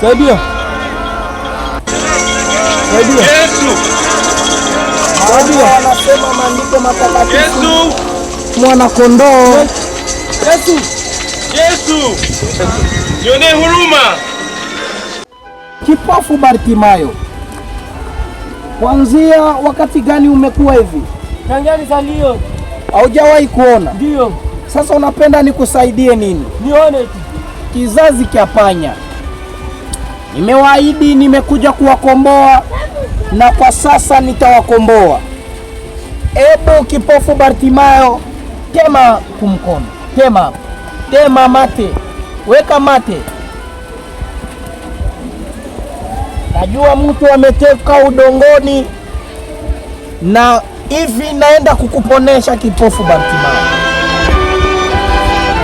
Saidia. Saidia. Yesu. Saidia. Anasema maandiko matakatifu. Yesu. Mwana kondoo. Yesu. Yesu. Nione huruma. Kipofu Bartimayo, kuanzia wakati gani umekuwa hivi? Tangia nizaliwe. Haujawahi kuona? Ndio. Sasa unapenda nikusaidie nini? Nione tu. Kizazi cha panya. Nimewaahidi nimekuja kuwakomboa na kwa sasa nitawakomboa. Ebu kipofu Bartimayo, tema kumkono. Tema. Tema mate. Weka mate. Najua mtu ameteka udongoni na hivi naenda kukuponesha kipofu Bartimayo.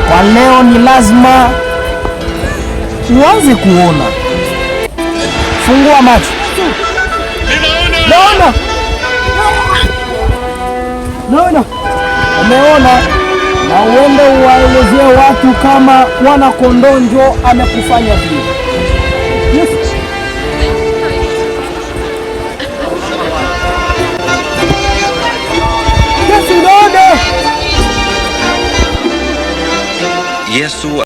Kwa leo ni lazima uanze kuona. Fungua macho. Naona. Naona. Umeona? Na uende uwaelezee watu kama Mwana Kondoo ndio amekufanya vile. Yes. Yesu